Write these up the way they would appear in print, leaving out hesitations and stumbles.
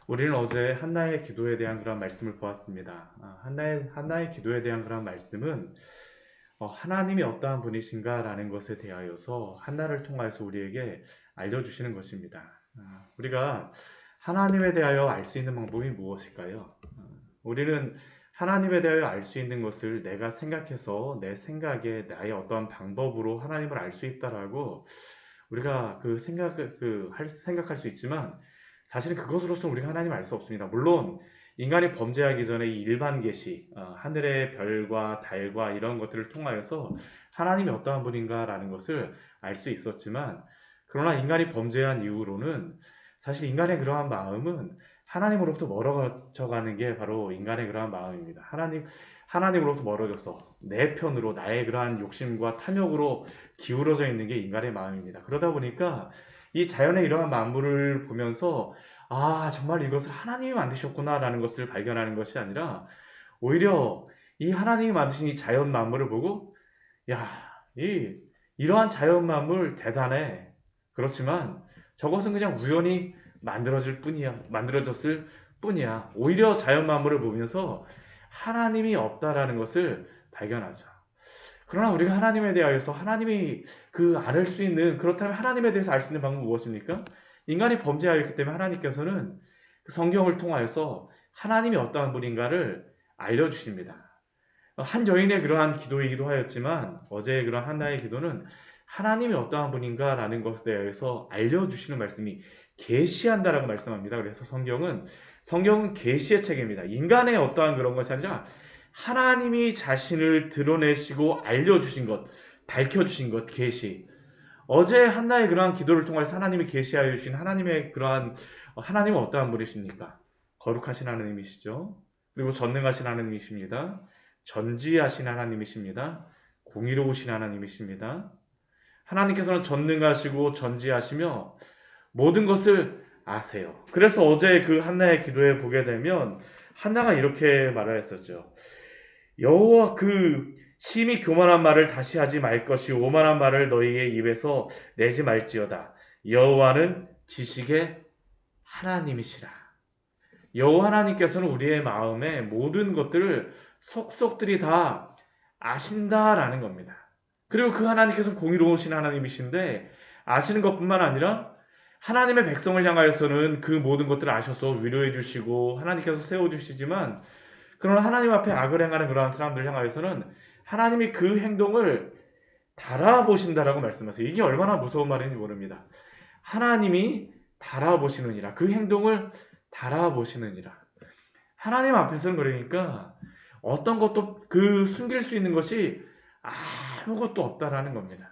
우리는 어제 한나의 기도에 대한 그런 말씀을 보았습니다. 한나의 기도에 대한 그런 말씀은 하나님이 어떠한 분이신가라는 것에 대하여서 한나를 통하여서 우리에게 알려주시는 것입니다. 우리가 하나님에 대하여 알 수 있는 방법이 무엇일까요? 우리는 하나님에 대하여 알 수 있는 것을 내가 생각해서 내 생각에 나의 어떠한 방법으로 하나님을 알 수 있다라고 우리가 생각할 수 있지만 사실은 그것으로서 우리가 하나님을 알 수 없습니다. 물론 인간이 범죄하기 전에 이 일반 계시, 하늘의 별과 달과 이런 것들을 통하여서 하나님이 어떠한 분인가라는 것을 알 수 있었지만 그러나 인간이 범죄한 이후로는 사실 인간의 그러한 마음은 하나님으로부터 멀어져 가는 게 바로 인간의 그러한 마음입니다. 하나님으로부터 멀어져서 내 편으로 나의 그러한 욕심과 탐욕으로 기울어져 있는 게 인간의 마음입니다. 그러다 보니까 이 자연의 이러한 만물을 보면서 정말 이것을 하나님이 만드셨구나라는 것을 발견하는 것이 아니라 오히려 이 하나님이 만드신 이 자연 만물을 보고 야, 이러한 자연 만물 대단해. 그렇지만 저것은 그냥 우연히 만들어졌을 뿐이야. 오히려 자연 만물을 보면서 하나님이 없다라는 것을 발견하죠. 그러나 우리가 하나님에 대하여서 하나님이 알 수 있는, 그렇다면 하나님에 대해서 알 수 있는 방법은 무엇입니까? 인간이 범죄하였기 때문에 하나님께서는 그 성경을 통하여서 하나님이 어떠한 분인가를 알려주십니다. 한 여인의 그러한 기도이기도 하였지만 어제의 그러한 한나의 기도는 하나님이 어떠한 분인가라는 것에 대해서 알려주시는 말씀이 계시한다라고 말씀합니다. 그래서 성경은 계시의 책입니다. 인간의 어떠한 그런 것이 아니라 하나님이 자신을 드러내시고 알려주신 것, 밝혀주신 것, 계시. 어제 한나의 그러한 기도를 통해서 하나님이 계시하여 주신 하나님은 어떠한 분이십니까? 거룩하신 하나님이시죠. 그리고 전능하신 하나님이십니다. 전지하신 하나님이십니다. 공의로우신 하나님이십니다. 하나님께서는 전능하시고 전지하시며 모든 것을 아세요. 그래서 어제 그 한나의 기도에 보게 되면 한나가 이렇게 말을 했었죠. 여호와 심히 교만한 말을 다시 하지 말 것이 오만한 말을 너희의 입에서 내지 말지어다. 여호와는 지식의 하나님이시라. 여호와 하나님께서는 우리의 마음의 모든 것들을 속속들이 다 아신다라는 겁니다. 그리고 그 하나님께서는 공의로우신 하나님이신데 아시는 것뿐만 아니라 하나님의 백성을 향하여서는 그 모든 것들을 아셔서 위로해 주시고 하나님께서 세워 주시지만 그러나 하나님 앞에 악을 행하는 그러한 사람들 향하여서는 하나님이 그 행동을 달아보신다라고 말씀하세요. 이게 얼마나 무서운 말인지 모릅니다. 하나님이 달아보시느니라. 그 행동을 달아보시느니라. 하나님 앞에서는 그러니까 어떤 것도 숨길 수 있는 것이 아무것도 없다라는 겁니다.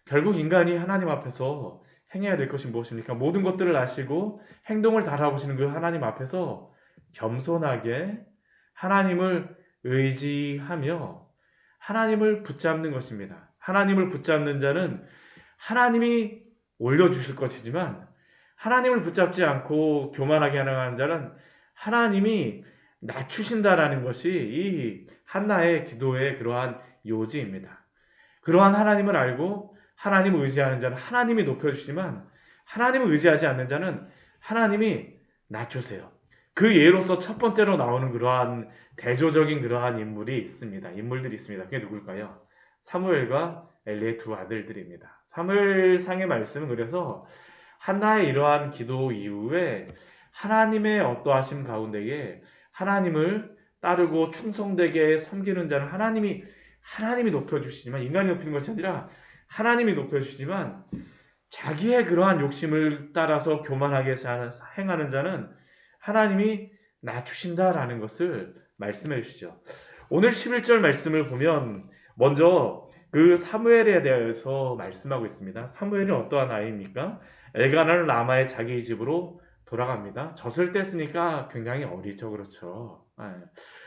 결국 인간이 하나님 앞에서 행해야 될 것이 무엇입니까? 모든 것들을 아시고 행동을 달아보시는 그 하나님 앞에서 겸손하게 하나님을 의지하며 하나님을 붙잡는 것입니다. 하나님을 붙잡는 자는 하나님이 올려주실 것이지만 하나님을 붙잡지 않고 교만하게 하는 자는 하나님이 낮추신다라는 것이 이 한나의 기도의 그러한 요지입니다. 그러한 하나님을 알고 하나님을 의지하는 자는 하나님이 높여주시지만 하나님을 의지하지 않는 자는 하나님이 낮추세요. 그 예로서 첫 번째로 나오는 그러한 대조적인 그러한 인물들이 있습니다. 그게 누굴까요? 사무엘과 엘리의 두 아들들입니다. 사무엘상의 말씀은 그래서 한나의 이러한 기도 이후에 하나님의 어떠하심 가운데에 하나님을 따르고 충성되게 섬기는 자는 하나님이 높여주시지만 인간이 높이는 것이 아니라 하나님이 높여주시지만 자기의 그러한 욕심을 따라서 교만하게 행하는 자는 하나님이 낮추신다라는 것을 말씀해 주시죠. 오늘 11절 말씀을 보면 먼저 그 사무엘에 대해서 말씀하고 있습니다. 사무엘은 어떠한 아이입니까? 엘가나는 라마의 자기 집으로 돌아갑니다. 젖을 뗐으니까 굉장히 어리죠. 그렇죠.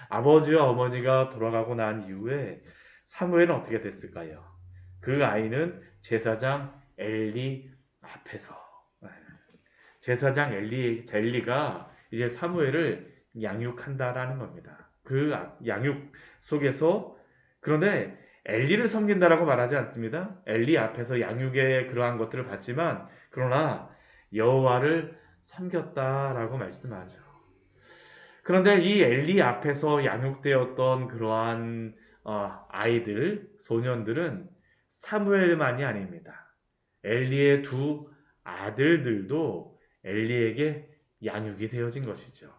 아버지와 어머니가 돌아가고 난 이후에 사무엘은 어떻게 됐을까요? 그 아이는 제사장 엘리 앞에서 제사장 엘리가 이제 사무엘을 양육한다라는 겁니다. 양육 속에서 그런데 엘리를 섬긴다라고 말하지 않습니다. 엘리 앞에서 양육의 그러한 것들을 받지만 그러나 여호와를 섬겼다라고 말씀하죠. 그런데 이 엘리 앞에서 양육되었던 그러한 아이들, 소년들은 사무엘만이 아닙니다. 엘리의 두 아들들도 엘리에게 양육이 되어진 것이죠.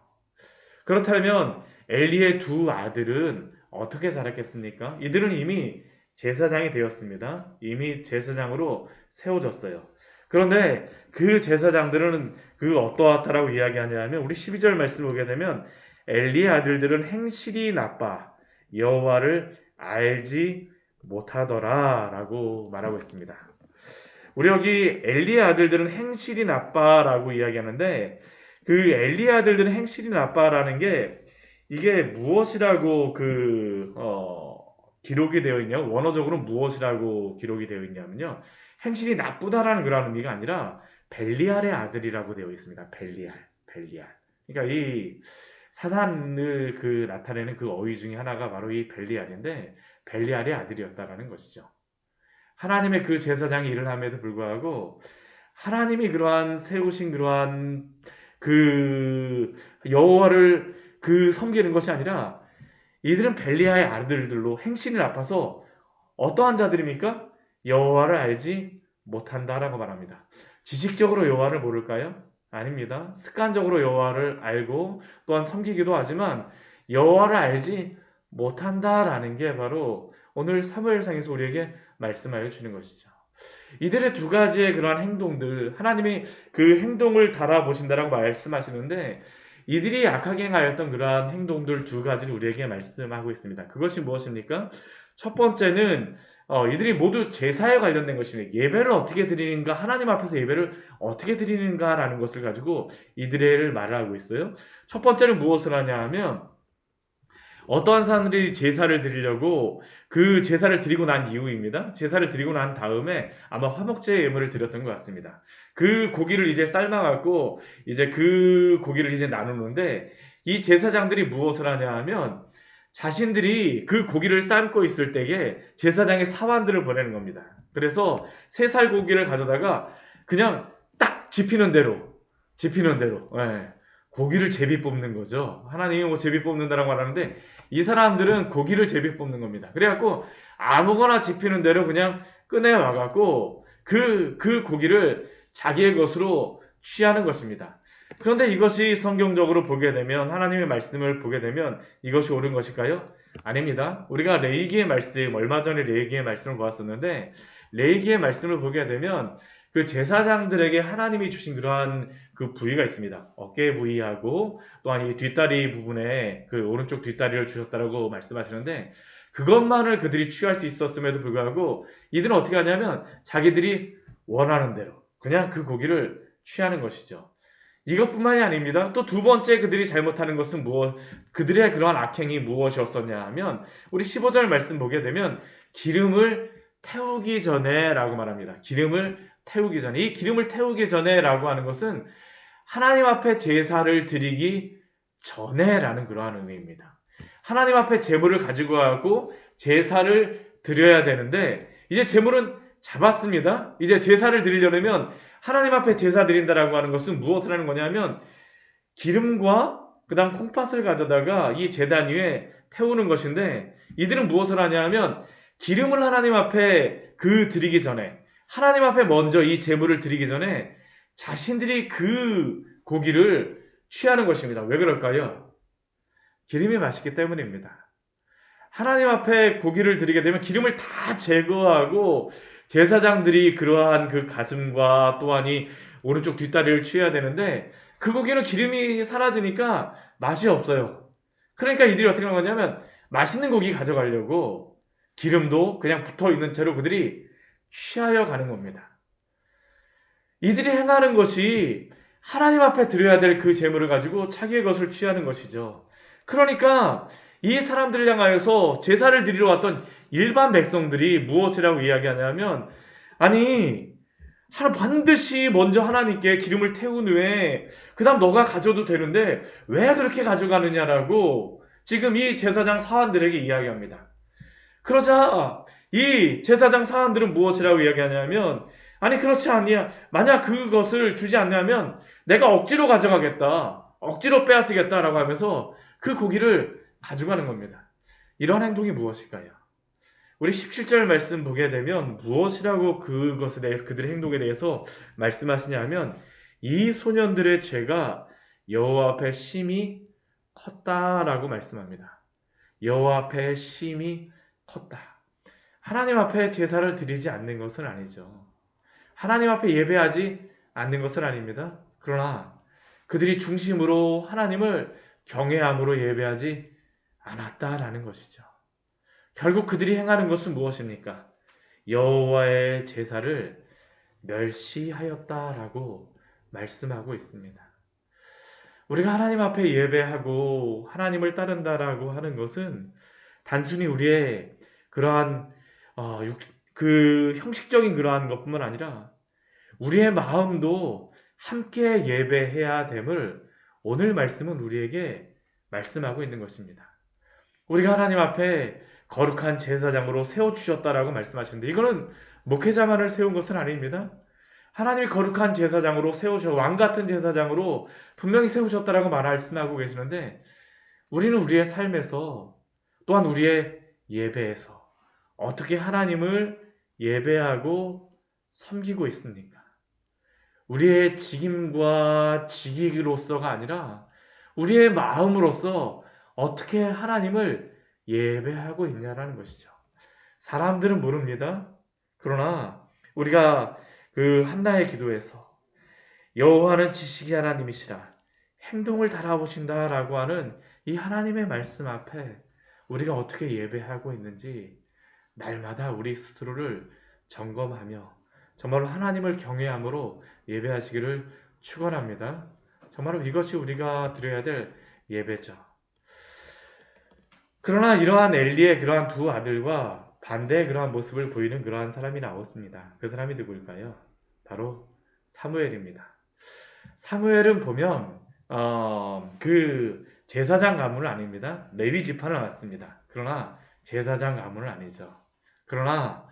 그렇다면 엘리의 두 아들은 어떻게 자랐겠습니까? 이들은 이미 제사장이 되었습니다. 이미 제사장으로 세워졌어요. 그런데 그 제사장들은 그 어떠하다라고 이야기하냐면 우리 12절 말씀을 보게 되면 엘리의 아들들은 행실이 나빠 여호와를 알지 못하더라라고 말하고 있습니다. 우리 여기 엘리의 아들들은 행실이 나빠라고 이야기하는데 그 엘리의 아들들은 행실이 나빠라는 게 이게 무엇이라고 기록이 되어 있냐? 원어적으로 무엇이라고 기록이 되어 있냐면요. 행실이 나쁘다라는 그런 의미가 아니라 벨리알의 아들이라고 되어 있습니다. 벨리알. 그러니까 이 사단을 나타내는 그 어휘 중에 하나가 바로 이 벨리알인데 벨리알의 아들이었다라는 것이죠. 하나님의 그 제사장이 일을 함에도 불구하고 하나님이 그러한 세우신 그러한 여호와를 섬기는 것이 아니라 이들은 벨리알의 아들들로 행실이 나빠서 어떠한 자들입니까? 여호와를 알지 못한다라고 말합니다. 지식적으로 여호와를 모를까요? 아닙니다. 습관적으로 여호와를 알고 또한 섬기기도 하지만 여호와를 알지 못한다라는 게 바로 오늘 사무엘상에서 우리에게 말씀하여 주는 것이죠. 이들의 두 가지의 그러한 행동들, 하나님이 그 행동을 달아보신다라고 말씀하시는데 이들이 악하게 행하였던 그러한 행동들 두 가지를 우리에게 말씀하고 있습니다. 그것이 무엇입니까? 첫 번째는 이들이 모두 제사에 관련된 것입니다. 예배를 어떻게 드리는가, 하나님 앞에서 예배를 어떻게 드리는가라는 것을 가지고 이들을 말을 하고 있어요. 첫 번째는 무엇을 하냐 하면 어떠한 사람들이 제사를 드리려고 그 제사를 드리고 난 이후입니다. 제사를 드리고 난 다음에 아마 화목제 예물을 드렸던 것 같습니다. 그 고기를 이제 삶아갖고 이제 그 고기를 이제 나누는데 이 제사장들이 무엇을 하냐 하면 자신들이 그 고기를 삶고 있을 때에 제사장의 사환들을 보내는 겁니다. 그래서 3살 고기를 가져다가 그냥 딱 집히는 대로 예, 고기를 제비 뽑는 거죠. 하나님이 뭐 제비 뽑는다라고 말하는데 이 사람들은 고기를 제비 뽑는 겁니다. 그래갖고 아무거나 집히는 대로 그냥 꺼내와갖고 그 고기를 자기의 것으로 취하는 것입니다. 그런데 이것이 성경적으로 보게 되면 하나님의 말씀을 보게 되면 이것이 옳은 것일까요? 아닙니다. 우리가 레위기의 말씀, 얼마 전에 레위기의 말씀을 보았었는데 레위기의 말씀을 보게 되면 그 제사장들에게 하나님이 주신 그러한 그 부위가 있습니다. 어깨 부위하고 또한 이 뒷다리 부분에 그 오른쪽 뒷다리를 주셨다라고 말씀하시는데 그것만을 그들이 취할 수 있었음에도 불구하고 이들은 어떻게 하냐면 자기들이 원하는 대로 그냥 그 고기를 취하는 것이죠. 이것뿐만이 아닙니다. 또 두 번째 그들이 잘못하는 것은 그들의 그러한 악행이 무엇이었었냐 하면 우리 15절 말씀 보게 되면 기름을 태우기 전에 라고 말합니다. 기름을 태우기 전에. 이 기름을 태우기 전에 라고 하는 것은 하나님 앞에 제사를 드리기 전에 라는 그러한 의미입니다. 하나님 앞에 제물을 가지고 가고 제사를 드려야 되는데 이제 제물은 잡았습니다. 이제 제사를 드리려면 하나님 앞에 제사 드린다라고 하는 것은 무엇을 하는 거냐면 기름과 그 다음 콩팥을 가져다가 이 제단 위에 태우는 것인데 이들은 무엇을 하냐 하면 기름을 하나님 앞에 드리기 전에 하나님 앞에 먼저 이 제물을 드리기 전에 자신들이 그 고기를 취하는 것입니다. 왜 그럴까요? 기름이 맛있기 때문입니다. 하나님 앞에 고기를 드리게 되면 기름을 다 제거하고 제사장들이 그러한 그 가슴과 또한 이 오른쪽 뒷다리를 취해야 되는데 그 고기는 기름이 사라지니까 맛이 없어요. 그러니까 이들이 어떻게 하는 거냐면 맛있는 고기 가져가려고 기름도 그냥 붙어있는 채로 그들이 취하여 가는 겁니다. 이들이 행하는 것이 하나님 앞에 드려야 될 그 제물을 가지고 자기의 것을 취하는 것이죠. 그러니까 이 사람들을 향하여서 제사를 드리러 왔던 일반 백성들이 무엇이라고 이야기하냐면 아니 반드시 먼저 하나님께 기름을 태운 후에 그 다음 너가 가져도 되는데 왜 그렇게 가져가느냐라고 지금 이 제사장 사환들에게 이야기합니다. 그러자 이 제사장 사환들은 무엇이라고 이야기하냐면 아니 그렇지 않냐 만약 그것을 주지 않냐면 내가 억지로 가져가겠다. 억지로 빼앗으겠다라고 하면서 그 고기를 가져가는 겁니다. 이런 행동이 무엇일까요? 우리 17절 말씀 보게 되면 무엇이라고 그것에 대해서 그들의 행동에 대해서 말씀하시냐면 이 소년들의 죄가 여호와 앞에 심히 컸다라고 말씀합니다. 여호와 앞에 심히 컸다. 하나님 앞에 제사를 드리지 않는 것은 아니죠. 하나님 앞에 예배하지 않는 것은 아닙니다. 그러나 그들이 중심으로 하나님을 경외함으로 예배하지 않았다라는 것이죠. 결국 그들이 행하는 것은 무엇입니까? 여호와의 제사를 멸시하였다라고 말씀하고 있습니다. 우리가 하나님 앞에 예배하고 하나님을 따른다라고 하는 것은 단순히 우리의 그러한 그 형식적인 그러한 것뿐만 아니라 우리의 마음도 함께 예배해야 됨을 오늘 말씀은 우리에게 말씀하고 있는 것입니다. 우리가 하나님 앞에 거룩한 제사장으로 세워주셨다라고 말씀하시는데 이거는 목회자만을 세운 것은 아닙니다. 하나님이 거룩한 제사장으로 세우셔 왕같은 제사장으로 분명히 세우셨다라고 말씀하고 계시는데 우리는 우리의 삶에서 또한 우리의 예배에서 어떻게 하나님을 예배하고 섬기고 있습니까? 우리의 직임과 직위로서가 아니라 우리의 마음으로서 어떻게 하나님을 예배하고 있냐라는 것이죠. 사람들은 모릅니다. 그러나 우리가 그 한나의 기도에서 여호와는 지식이 하나님이시라 행동을 달아보신다라고 하는 이 하나님의 말씀 앞에 우리가 어떻게 예배하고 있는지 날마다 우리 스스로를 점검하며 정말로 하나님을 경외함으로 예배하시기를 축원합니다. 정말로 이것이 우리가 드려야 될 예배죠. 그러나 이러한 엘리의 그러한 두 아들과 반대의 그러한 모습을 보이는 그러한 사람이 나왔습니다. 그 사람이 누구일까요? 바로 사무엘입니다. 사무엘은 보면 그 제사장 가문은 아닙니다. 레위 지파는 맞습니다. 그러나 제사장 가문은 아니죠. 그러나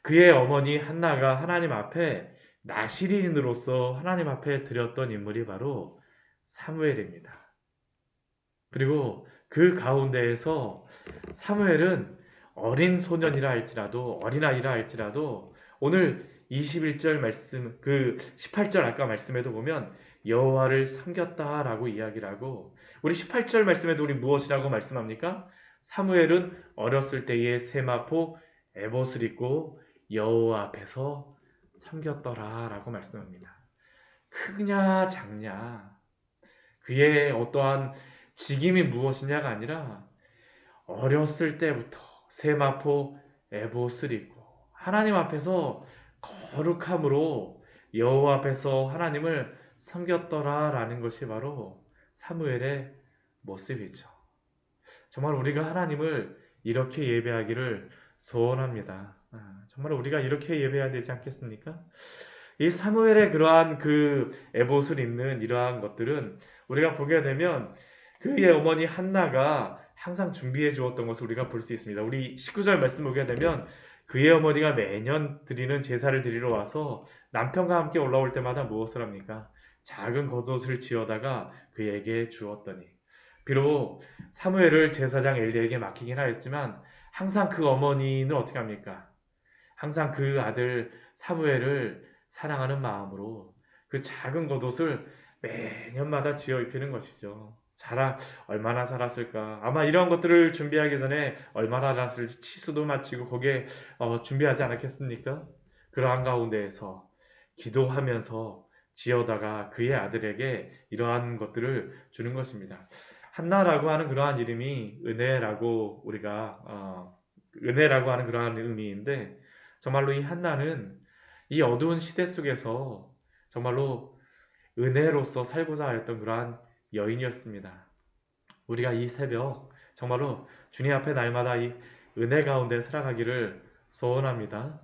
그의 어머니 한나가 하나님 앞에 나시린으로서 하나님 앞에 드렸던 인물이 바로 사무엘입니다. 그리고 그 가운데에서 사무엘은 어린 소년이라 할지라도 어린아이라 할지라도 오늘 21절 말씀 그 18절 아까 말씀에도 보면 여호와를 섬겼다라고 이야기를 하고 우리 18절 말씀에도 우리 무엇이라고 말씀합니까? 사무엘은 어렸을 때에 세마포 에봇을 입고 여호와 앞에서 섬겼더라라고 말씀합니다. 크냐 작냐 그의 어떠한 직임이 무엇이냐가 아니라 어렸을 때부터 세마포 에봇을 입고 하나님 앞에서 거룩함으로 여호와 앞에서 하나님을 섬겼더라라는 것이 바로 사무엘의 모습이죠. 정말 우리가 하나님을 이렇게 예배하기를 소원합니다. 정말 우리가 이렇게 예배해야 되지 않겠습니까? 이 사무엘의 그러한 그 에봇을 입는 이러한 것들은 우리가 보게 되면 그의 어머니 한나가 항상 준비해 주었던 것을 우리가 볼 수 있습니다. 우리 19절 말씀 보게 되면 그의 어머니가 매년 드리는 제사를 드리러 와서 남편과 함께 올라올 때마다 무엇을 합니까? 작은 겉옷을 지어다가 그에게 주었더니 비록 사무엘을 제사장 엘리에게 맡기긴 하였지만 항상 그 어머니는 어떻게 합니까? 항상 그 아들 사무엘을 사랑하는 마음으로 그 작은 겉옷을 매년마다 지어 입히는 것이죠. 얼마나 살았을까? 아마 이런 것들을 준비하기 전에 얼마나 살았을지 치수도 마치고 거기에 준비하지 않았겠습니까? 그러한 가운데에서 기도하면서 지어다가 그의 아들에게 이러한 것들을 주는 것입니다. 한나라고 하는 그러한 이름이 은혜라고 은혜라고 하는 그러한 의미인데 정말로 이 한나는 이 어두운 시대 속에서 정말로 은혜로서 살고자 하였던 그러한 여인이었습니다. 우리가 이 새벽 정말로 주님 앞에 날마다 이 은혜 가운데 살아가기를 소원합니다.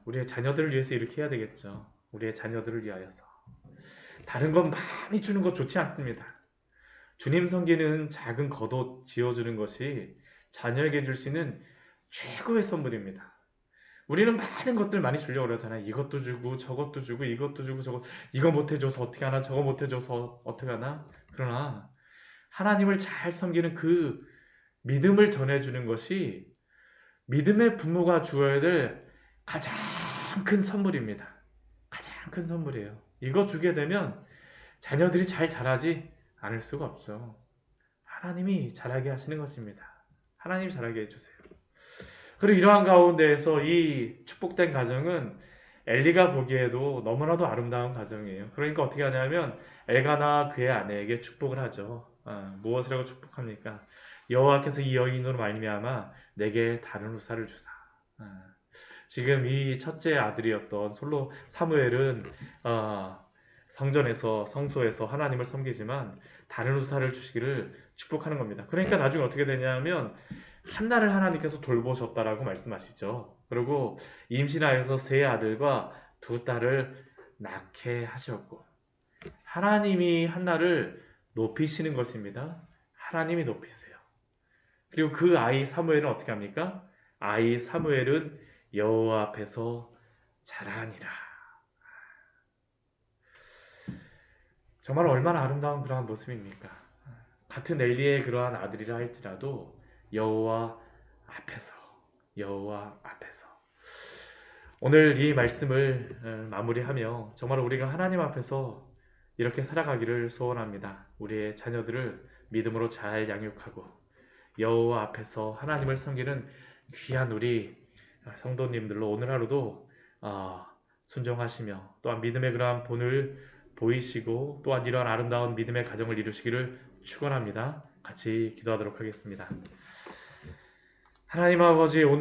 우리의 자녀들을 위해서 이렇게 해야 되겠죠. 우리의 자녀들을 위하여서. 다른 건 많이 주는 것 좋지 않습니다. 주님 섬기는 작은 겉옷 지어주는 것이 자녀에게 줄 수 있는 최고의 선물입니다. 우리는 많은 것들 많이 주려고 그러잖아요. 이것도 주고 저것도 주고 이것도 주고 저거 이거 못 해줘서 어떻게 하나 저거 못 해줘서 어떻게 하나. 그러나 하나님을 잘 섬기는 그 믿음을 전해주는 것이 믿음의 부모가 주어야 될 가장 큰 선물입니다. 가장 큰 선물이에요. 이거 주게 되면 자녀들이 잘 자라지 않을 수가 없죠. 하나님이 자라게 하시는 것입니다. 하나님이 자라게 해주세요. 그리고 이러한 가운데에서 이 축복된 가정은 엘리가 보기에도 너무나도 아름다운 가정이에요. 그러니까 어떻게 하냐면 엘가나 그의 아내에게 축복을 하죠. 무엇을 하고 축복합니까? 여호와께서 이 여인으로 말미암아 내게 다른 후사를 주사. 지금 이 첫째 아들이었던 솔로 사무엘은 성전에서 성소에서 하나님을 섬기지만 다른 후사를 주시기를 축복하는 겁니다. 그러니까 나중에 어떻게 되냐면 한나를 하나님께서 돌보셨다라고 말씀하시죠. 그리고 임신하여서 세 아들과 두 딸을 낳게 하셨고 하나님이 한나를 높이시는 것입니다. 하나님이 높이세요. 그리고 그 아이 사무엘은 어떻게 합니까? 아이 사무엘은 여호와 앞에서 자라니라. 정말 얼마나 아름다운 그러한 모습입니까? 같은 엘리의 그러한 아들이라 할지라도 여호와 앞에서 여호와 앞에서 오늘 이 말씀을 마무리하며 정말 우리가 하나님 앞에서 이렇게 살아가기를 소원합니다. 우리의 자녀들을 믿음으로 잘 양육하고 여호와 앞에서 하나님을 섬기는 귀한 우리 성도님들로 오늘 하루도 순종하시며 또한 믿음의 그러한 본을 보이시고 또한 이러한 아름다운 믿음의 가정을 이루시기를 축원합니다. 같이 기도하도록 하겠습니다. 하나님 아버지 오늘